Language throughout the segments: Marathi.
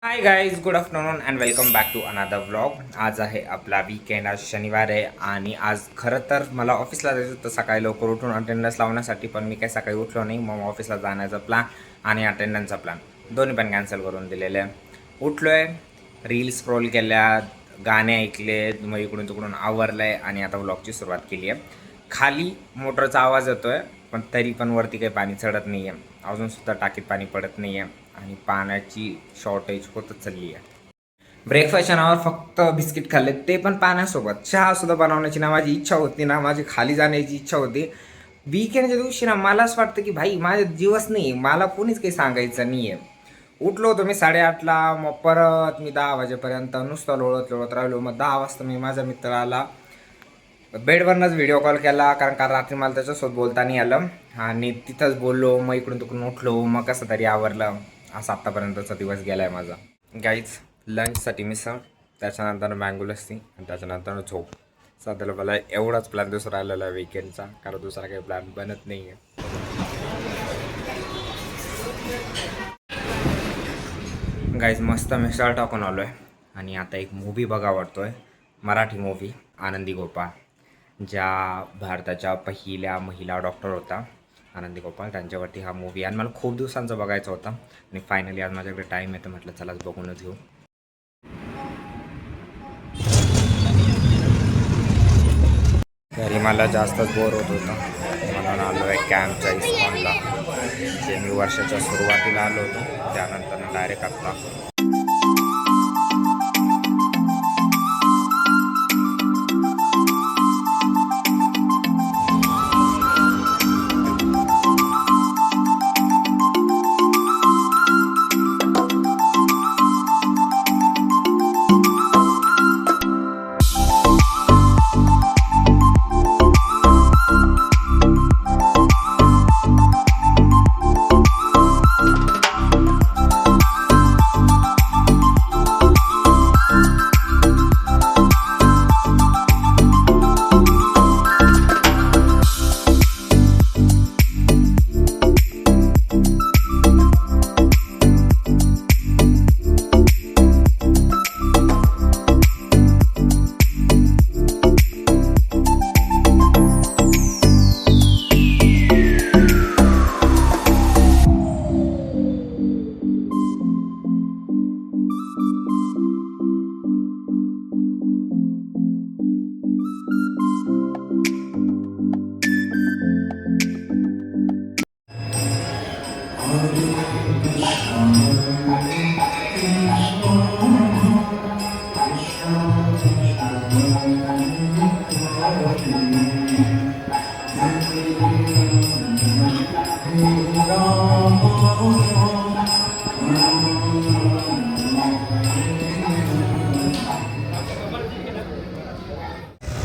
High guys, good afternoon and welcome back to another vlog. आज आहे आपला वीकेंड, आज शनिवार आहे आणि आज खरं तर मला ऑफिसला जायचं होतं सकाळी लवकर उठून अटेंडन्स लावण्यासाठी, पण मी काही सकाळी उठलो नाही. मग ऑफिसला जाण्याचा प्लॅन आणि अटेंडन्सचा प्लॅन दोन्ही पण कॅन्सल करून दिलेले आहे. उठलो आहे, रील स्क्रोल केल्या, गाणे ऐकले, मग इकडून तिकडून आवरलं आहे आणि आता व्लॉगची सुरुवात केली आहे. खाली मोटरचा आवाज येतो आहे, पण तरी पण वरती काही पाणी चढत नाही आहे. अजूनसुद्धा टाकीत पाणी पडत नाही आहे आणि पाण्याची शॉर्टेज होतच चालली आहे. ब्रेकफास्टच्या नावावर फक्त बिस्किट खाल्ले, ते पण पाण्यासोबत. चहासुद्धा बनवण्याची ना माझी इच्छा होती ना माझी खाली जाण्याची इच्छा होती. वीकेंडच्या दिवशी ना मला असं वाटतं की भाई माझा दिवस नाही, मला कोणीच काही सांगायचं नाही आहे. उठलो होतो मी 8:30ला, मग परत मी 10 वाजेपर्यंत नुसतं लोळत लोळत राहिलो. मग 10 वाजता मी माझ्या मित्राला बेडवरनंच व्हिडिओ कॉल केला, कारण काल रात्री मला त्याच्यासोबत बोलता नाही आलं आणि तिथंच बोललो. मग इकडून तिकडून उठलो, मग कसं तरी आवरलं. असा आत्तापर्यंतचा दिवस गेला आहे माझा. गाईज, लंचसाठी मिसळ, त्याच्यानंतर मँगो लस्सी आणि त्याच्यानंतर झोप. सध्याला मला एवढाच प्लॅन दुसरा आलेला आहे वीकेंडचा, कारण दुसरा काही प्लॅन बनत नाही आहे. गाईज, मस्त मिसळ टाकून आलो आहे आणि आता एक मूवी बघा आवडतोय, मराठी मूवी आनंदी गोपाळ. ज्या भारताच्या पहिल्या महिला डॉक्टर होता आनंदी गोपाळ, त्यांच्यावरती हा मूवी आणि मला खूप दिवसांचा बघायचा होता आणि फायनली आज माझ्याकडे टाईम येतो, म्हटलं चलाच बघूनच घेऊ. घरी मला जास्तच बोर होत होतं म्हणून आलो आहे कॅम्पच्या इस्कॉनला. जे मी वर्षाच्या सुरुवातीला आलो होतो, त्यानंतर डायरेक्ट आत्ता.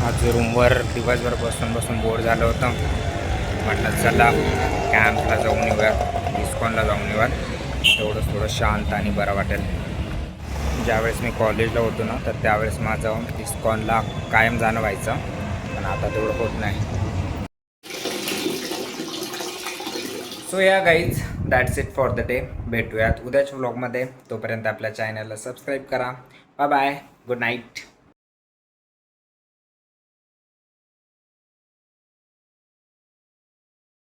आज रूमवर दिवसभर बसून बोर झालं होतं. म्हटलं चला कॅम्पला जाऊन येऊया, इस्कॉनला जाऊन येऊया, तेवढंच थोडं शांत आणि बरं वाटेल. ज्यावेळेस मी कॉलेजला होतो ना, तर त्यावेळेस माझं इस्कॉनला कायम जाणं व्हायचं, पण आता तेवढं होत नाही. सो या guys, that's it for the day. भेटूयात उद्याच्या व्लॉगमध्ये. तोपर्यंत आपल्या चॅनलला सबस्क्राईब करा. Bye bye, good night.